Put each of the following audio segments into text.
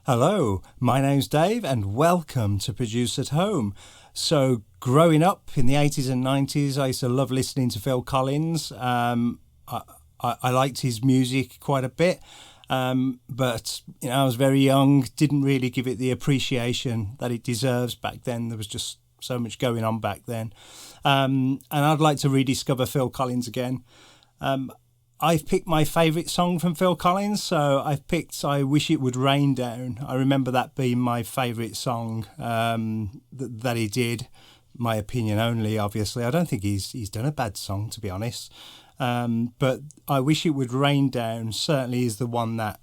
Hello, my name's Dave and welcome to Produce at Home. So growing up in the 80s and 90s, I used to love listening to Phil Collins. I liked his music quite a bit, but I was very young, didn't really give it the appreciation that it deserves back then. There was just so much going on back then. And I'd like to rediscover Phil Collins again. I've picked my favourite song from Phil Collins, so I've picked I Wish It Would Rain Down. I remember that being my favourite song that he did. My opinion only, obviously. I don't think he's done a bad song, to be honest. But I Wish It Would Rain Down certainly is the one that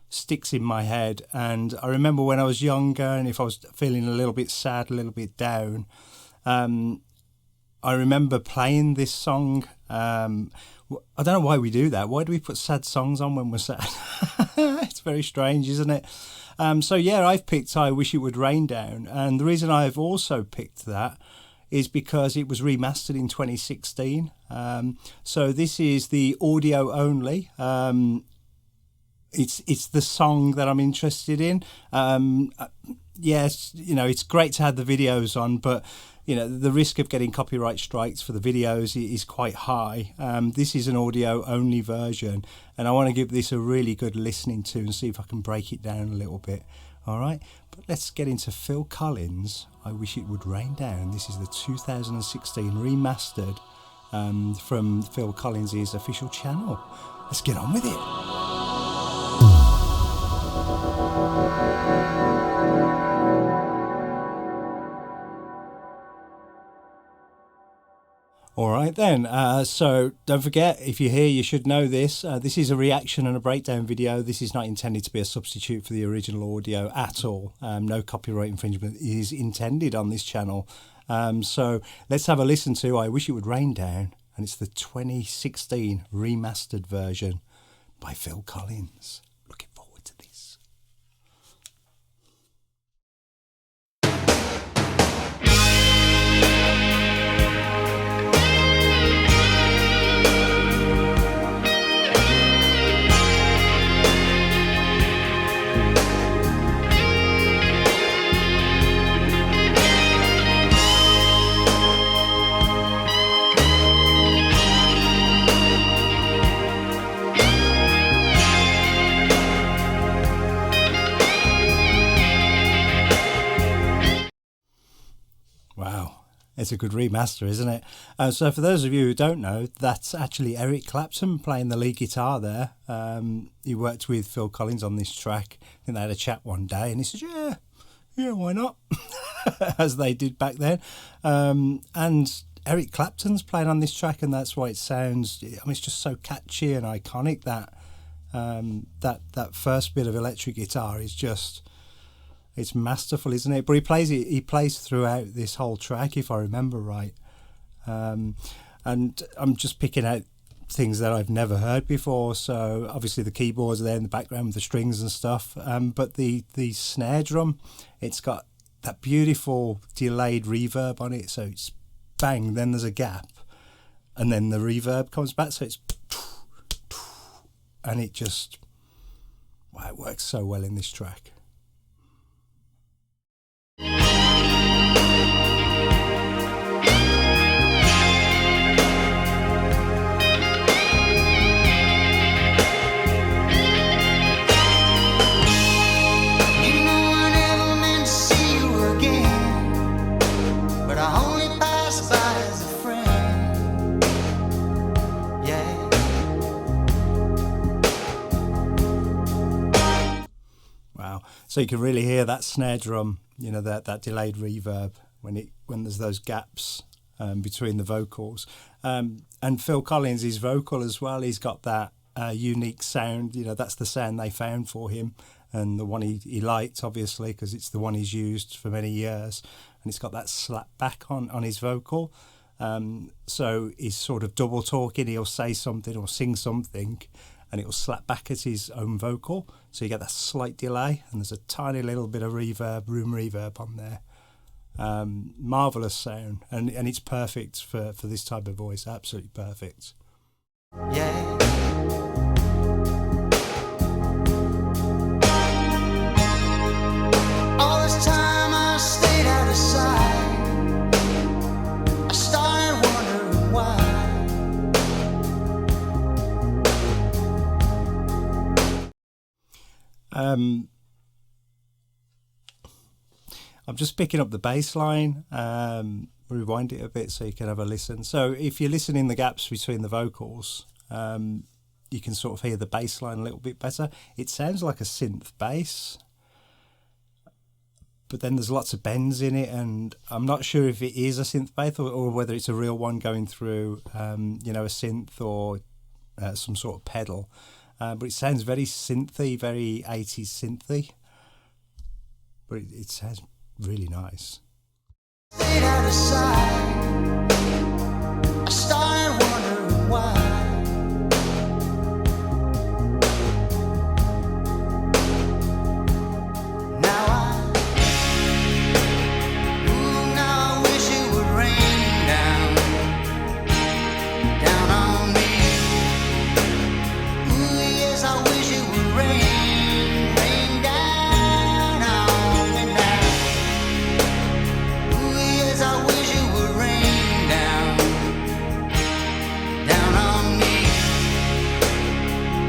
sticks in my head. And I remember when I was younger, and if I was feeling a little bit sad, a little bit down, I remember playing this song. I don't know why we do that. Why do we put sad songs on when we're sad? It's very strange, isn't it? So yeah, I've picked I Wish It Would Rain Down. And the reason I've also picked that is because it was remastered in 2016. So this is the audio only. It's the song that I'm interested in. Yes, it's great to have the videos on, but the risk of getting copyright strikes for the videos is quite high. This is an audio only version, and I want to give this a really good listening to and see if I can break it down a little bit. All right, but let's get into Phil Collins, I Wish It Would Rain Down. This is the 2016 remastered from Phil Collins' official channel. Let's get on with it. All right then, so don't forget, if you're here, you should know this. This is a reaction and a breakdown video. This is not intended to be a substitute for the original audio at all. No copyright infringement is intended on this channel. So let's have a listen to I Wish It Would Rain Down, and it's the 2016 remastered version by Phil Collins. Looking forward to this. Wow, it's a good remaster, isn't it? So for those of you who don't know, that's actually Eric Clapton playing the lead guitar there. He worked with Phil Collins on this track. I think they had a chat one day and he said, yeah, why not? As they did back then. And Eric Clapton's playing on this track, and that's why it sounds, it's just so catchy and iconic. That first bit of electric guitar is just... it's masterful, isn't it? But he plays throughout this whole track, if I remember right. And I'm just picking out things that I've never heard before. So obviously the keyboards are there in the background with the strings and stuff. But the snare drum, it's got that beautiful delayed reverb on it. So it's bang, then there's a gap, and then the reverb comes back. So it's... and it just... wow, it works so well in this track. So you can really hear that snare drum, that delayed reverb when there's those gaps between the vocals. And Phil Collins, his vocal as well, he's got that unique sound. That's the sound they found for him, and the one he liked, obviously, because it's the one he's used for many years. And it's got that slap back on his vocal. So he's sort of double talking. He'll say something or sing something, and it will slap back at his own vocal, so you get that slight delay, and there's a tiny little bit of reverb, room reverb on there. Marvellous sound, and it's perfect for this type of voice, absolutely perfect. Yeah. I'm just picking up the bass line. Rewind it a bit so you can have a listen. So if you listen in the gaps between the vocals, you can sort of hear the bass line a little bit better. It sounds like a synth bass, but then there's lots of bends in it, and I'm not sure if it is a synth bass or whether it's a real one going through, a synth or some sort of pedal. But it sounds very synthy, very 80s synthy. But it sounds really nice. Stayed out of sight. I started wondering why. Now I wish it would rain down on me. Ooh, yes, I wish it would rain down on me now. Ooh, yes, I wish it would rain down on me.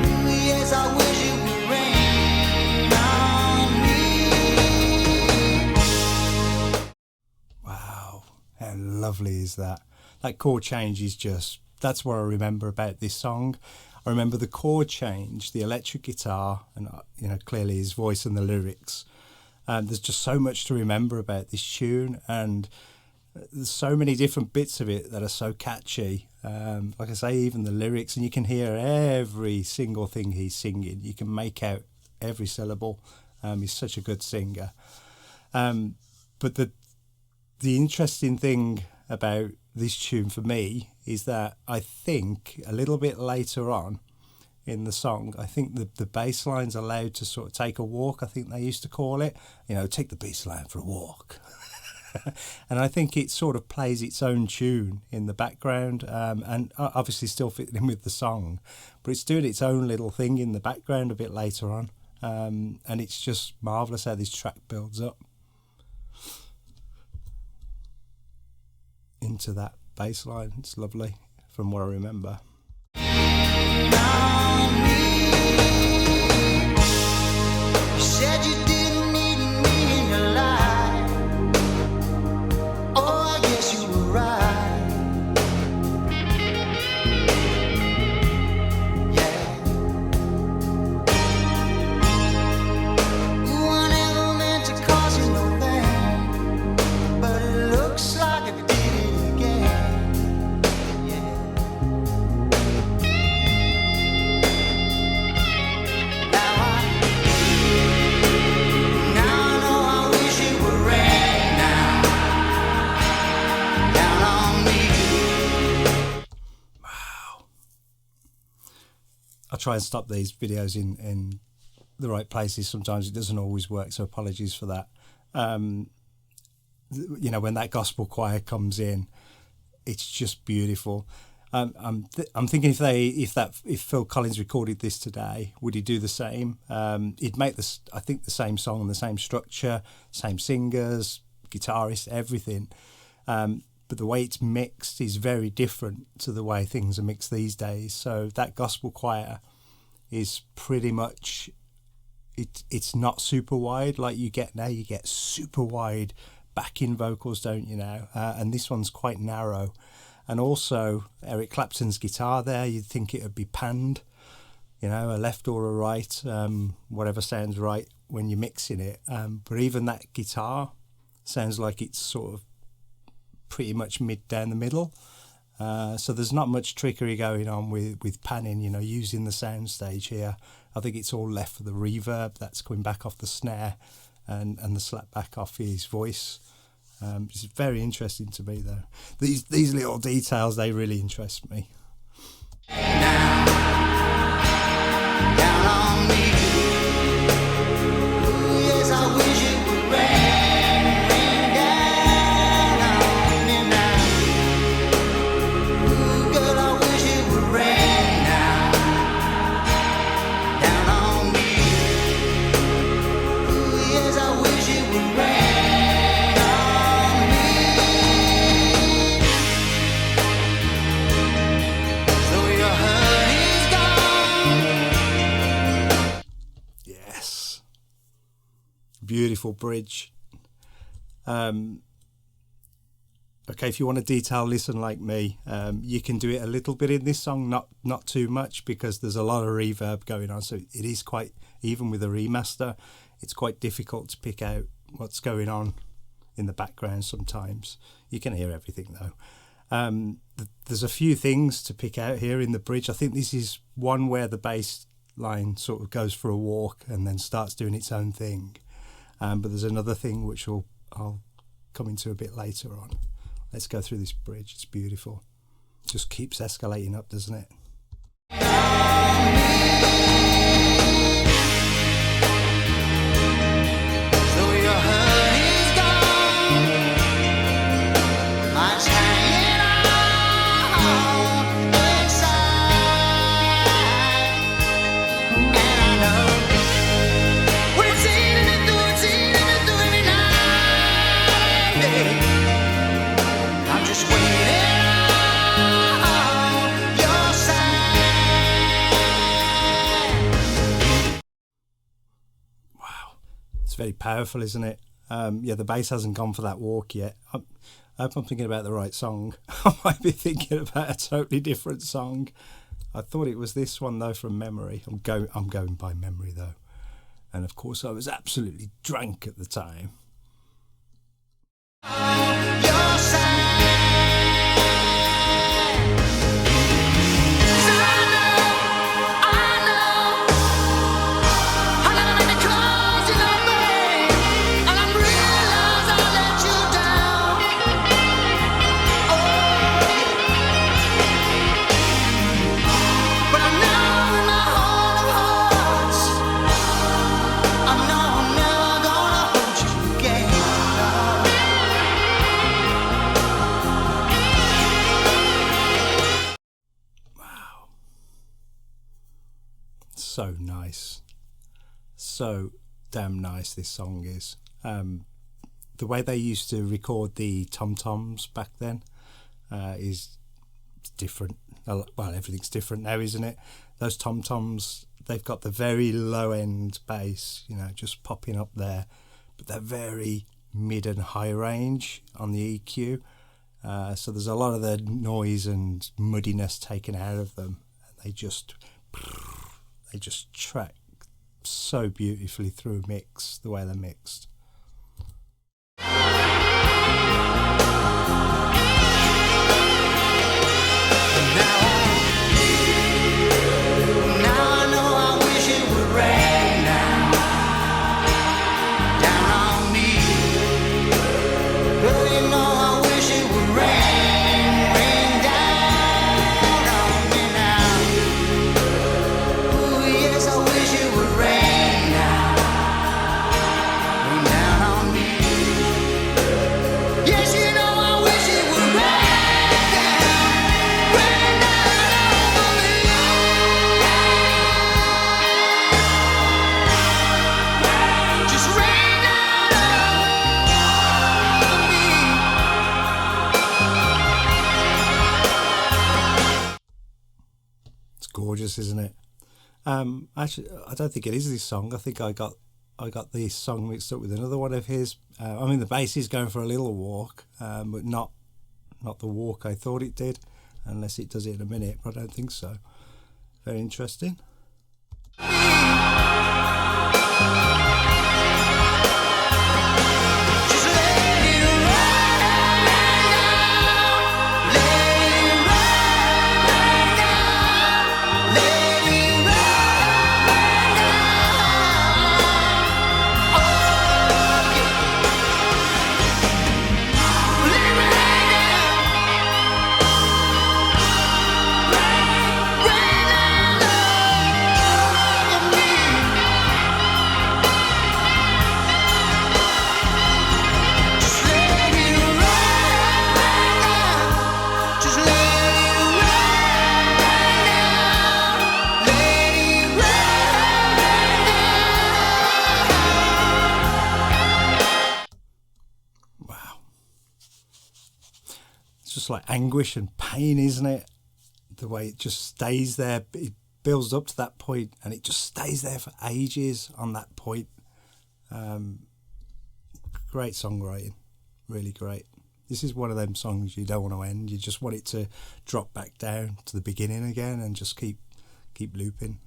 Ooh, yes, I wish it would rain on me. Wow, how lovely is that? That chord change is just, that's what I remember about this song. I remember the chord change, the electric guitar, and clearly his voice and the lyrics. There's just so much to remember about this tune, and there's so many different bits of it that are so catchy. Like I say, even the lyrics, and you can hear every single thing he's singing. You can make out every syllable. He's such a good singer. But the interesting thing about this tune for me is that I think a little bit later on in the song, I think the bass line's allowed to sort of take a walk, I think they used to call it, take the bass line for a walk. And I think it sort of plays its own tune in the background, and obviously still fitting in with the song, but it's doing its own little thing in the background a bit later on, and it's just marvellous how this track builds up into that bass line. It's lovely from what I remember. You said you didn't need me in your life. Oh, I guess you were right. Yeah. Ooh, I never meant to cause you no pain, but it looks like I did it again. Yeah. Now I know I wish it would rain down on me. Wow. I try and stop these videos in the right places. Sometimes it doesn't always work, so apologies for that. When that gospel choir comes in, it's just beautiful. I'm thinking if Phil Collins recorded this today, would he do the same? He'd make this, I think, the same song and the same structure, same singers, guitarist, everything. But the way it's mixed is very different to the way things are mixed these days. So that gospel choir is pretty much, it's not super wide like you get now. You get super wide backing vocals, don't you now? And this one's quite narrow. And also Eric Clapton's guitar there, you'd think it would be panned, a left or a right, whatever sounds right when you're mixing it. But even that guitar sounds like it's sort of pretty much mid down the middle. So there's not much trickery going on with panning, using the soundstage here. I think it's all left for the reverb that's coming back off the snare and the slap back off his voice. It's very interesting to me, though. These little details, they really interest me. Down on me. Ooh, yes, I wish it would rain down on me now. Ooh, girl, I wish it would rain down on me. Ooh, yes, I wish it would rain. Beautiful bridge. Okay, if you want a detailed listen like me, you can do it a little bit in this song, not too much, because there's a lot of reverb going on. So it is quite, even with a remaster, it's quite difficult to pick out what's going on in the background sometimes. You can hear everything though. There's a few things to pick out here in the bridge. I think this is one where the bass line sort of goes for a walk and then starts doing its own thing. But there's another thing which I'll come into a bit later on. Let's go through this bridge. It's beautiful. Just keeps escalating up, doesn't it? So your hurt is gone. I'm hanging on inside, and I know we're seeing it through every night, baby. I'm just waiting on your side. Wow. It's very powerful, isn't it? Yeah, the bass hasn't gone for that walk yet. I hope I'm thinking about the right song. I might be thinking about a totally different song. I thought it was this one though, from memory. I'm going by memory though. And of course I was absolutely drunk at the time. Your side. So nice, so damn nice this song is. The way they used to record the tom-toms back then is different. Well, everything's different now, isn't it? Those tom-toms, they've got the very low end bass, you know, just popping up there, but they're very mid and high range on the EQ, so there's a lot of the noise and muddiness taken out of them, and they just track so beautifully through a mix, the way they're mixed. Gorgeous, isn't it? Actually, I don't think it is this song. I think I got this song mixed up with another one of his. I mean, the bass is going for a little walk, but not the walk I thought it did, unless it does it in a minute. But I don't think so. Very interesting. Just like anguish and pain, isn't it? The way it just stays there, it builds up to that point and it just stays there for ages on that point. great songwriting, really great. This is one of them songs you don't want to end. You just want it to drop back down to the beginning again and just keep looping.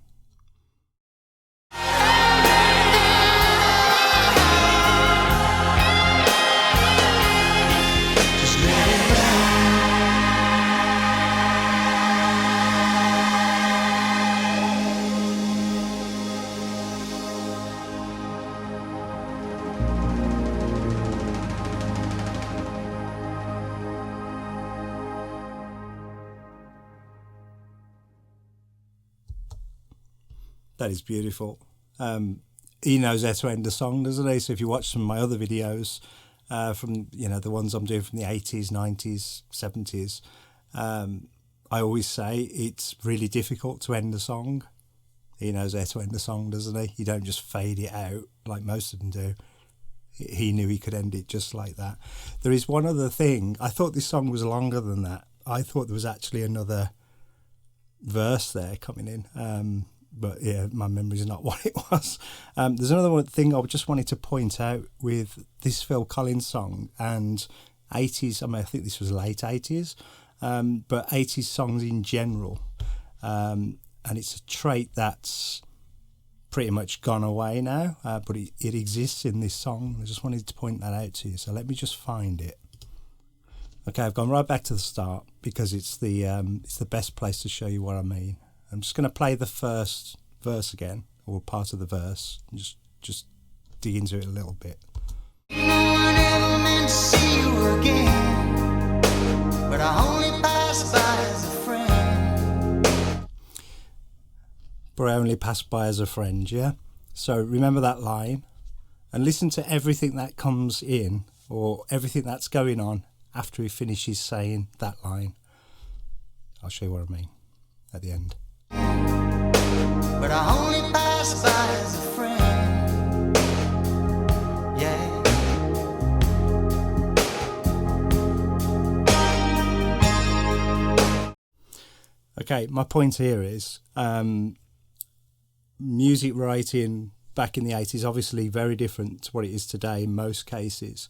That is beautiful. He knows how to end a song, doesn't he? So if you watch some of my other videos from, the ones I'm doing from the 80s, 90s, 70s, I always say it's really difficult to end a song. He knows how to end a song, doesn't he? You don't just fade it out like most of them do. He knew he could end it just like that. There is one other thing. I thought this song was longer than that. I thought there was actually another verse there coming in. But yeah, my memory is not what it was. There's another one thing I just wanted to point out with this Phil Collins song and 80s. I think this was late 80s, but 80s songs in general. And it's a trait that's pretty much gone away now, but it exists in this song. I just wanted to point that out to you. So let me just find it. Okay, I've gone right back to the start because it's the best place to show you what I mean. I'm just going to play the first verse again, or part of the verse, and just dig into it a little bit. No one ever meant to see you again, but I only passed by as a friend. But I only passed by as a friend, yeah? So remember that line, and listen to everything that comes in, or everything that's going on after he finishes saying that line. I'll show you what I mean at the end. But I only passed by as a friend. Yeah. Okay, my point here is music writing back in the 80s, obviously very different to what it is today in most cases.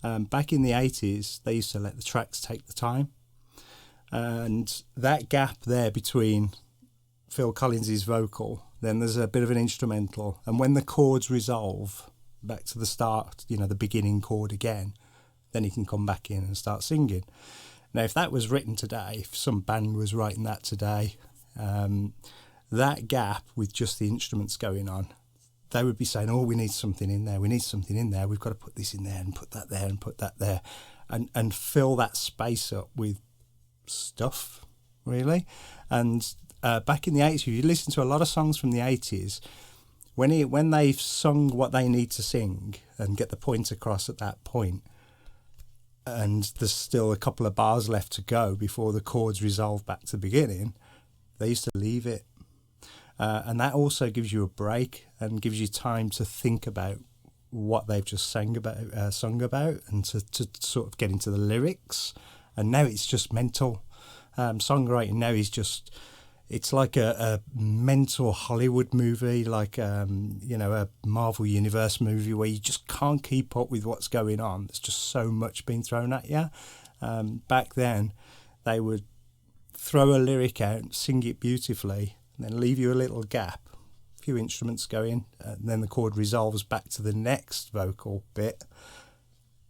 Back in the 80s, they used to let the tracks take the time. And that gap there between Phil Collins' vocal, then there's a bit of an instrumental, and when the chords resolve back to the start, the beginning chord again, then he can come back in and start singing. Now, if that was written today, if some band was writing that today, that gap with just the instruments going on, they would be saying, oh, we need something in there, we've got to put this in there and put that there and put that there, and fill that space up with stuff, really. And back in the 80s, you listen to a lot of songs from the 80s, when they've sung what they need to sing and get the point across at that point, and there's still a couple of bars left to go before the chords resolve back to the beginning, they used to leave it. And that also gives you a break and gives you time to think about what they've just sung about, and to sort of get into the lyrics. And now it's just mental. Songwriting now is just, it's like a mental Hollywood movie, like, a Marvel Universe movie where you just can't keep up with what's going on. There's just so much being thrown at you. Back then, they would throw a lyric out, sing it beautifully, and then leave you a little gap, a few instruments going, and then the chord resolves back to the next vocal bit.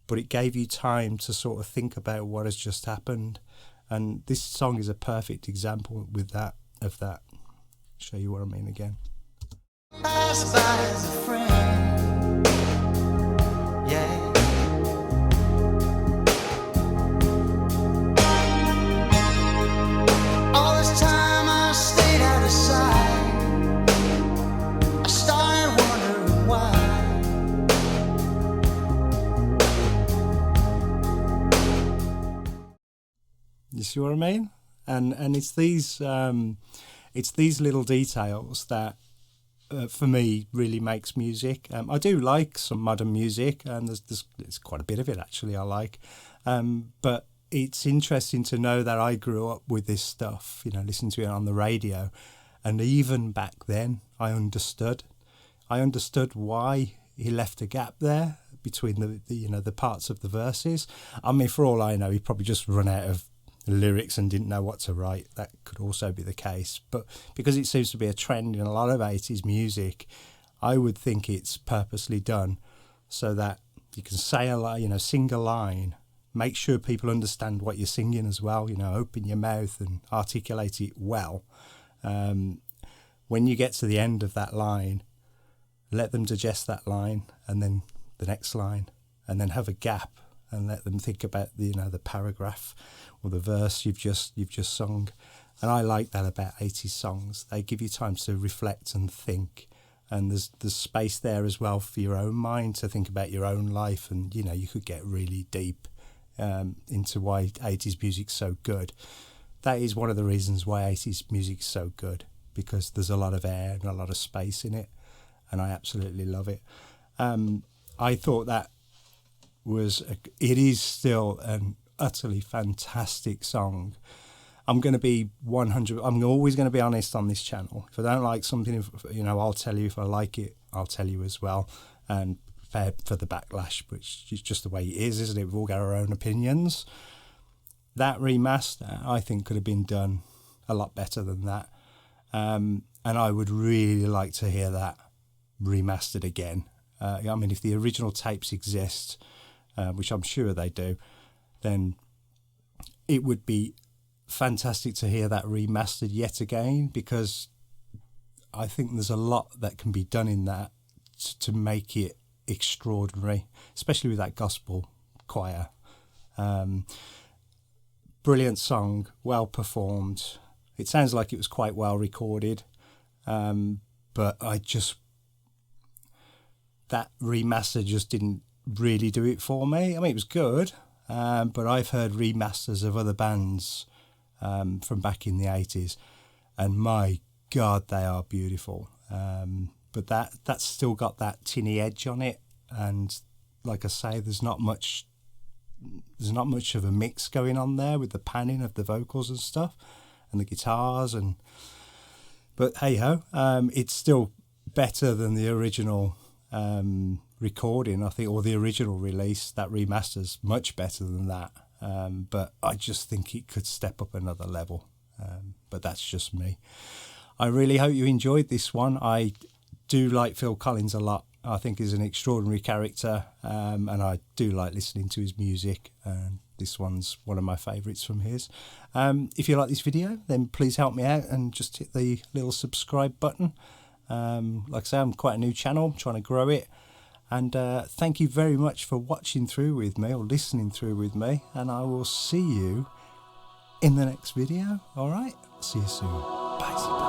But it gave you time to sort of think about what has just happened. And this song is a perfect example of that. Show you what I mean again. Passed by as a friend. Yeah. All this time I stayed out of sight. I started wondering why. You see what I mean? And it's these little details that for me really makes music. I do like some modern music, and there's quite a bit of it actually I like, but it's interesting to know that I grew up with this stuff, listening to it on the radio, and even back then I understood why he left a gap there, between the parts of the verses. I mean, for all I know, he probably just run out of lyrics and didn't know what to write. That could also be the case. But because it seems to be a trend in a lot of 80s music, I would think it's purposely done so that you can say a line, sing a line, make sure people understand what you're singing as well, open your mouth and articulate it well. When you get to the end of that line, let them digest that line and then the next line, and then have a gap and let them think about the paragraph or the verse you've just sung. And I like that about 80s songs. They give you time to reflect and think, and there's space there as well for your own mind to think about your own life, and you could get really deep into why 80s music's so good. That is one of the reasons why 80s music's so good, because there's a lot of air and a lot of space in it, and I absolutely love it. I thought that it is still an utterly fantastic song. I'm going to be 100. I'm always going to be honest on this channel. If I don't like something, I'll tell you. If I like it, I'll tell you as well. And prepare for the backlash, which is just the way it is, isn't it? We've all got our own opinions. That remaster, I think, could have been done a lot better than that. And I would really like to hear that remastered again. I mean, if the original tapes exist, which I'm sure they do, then it would be fantastic to hear that remastered yet again, because I think there's a lot that can be done in that to make it extraordinary, especially with that gospel choir. Brilliant song, well performed. It sounds like it was quite well recorded, but that remaster just didn't really do it for me. I mean, it was good, but I've heard remasters of other bands from back in the 80s, and my God, they are beautiful. But that's still got that tinny edge on it, and like I say, there's not much of a mix going on there with the panning of the vocals and stuff, and the guitars, but hey ho, it's still better than the original recording, I think, or the original release. That remaster's much better than that, but I just think it could step up another level, but that's just me. I really hope you enjoyed this one. I do like Phil Collins a lot. I think he's an extraordinary character, and I do like listening to his music, and this one's one of my favourites from his. If you like this video, then please help me out and just hit the little subscribe button. Like I say, I'm quite a new channel, I'm trying to grow it, and thank you very much for watching through with me or listening through with me, and I will see you in the next video. All right, see you soon. Bye.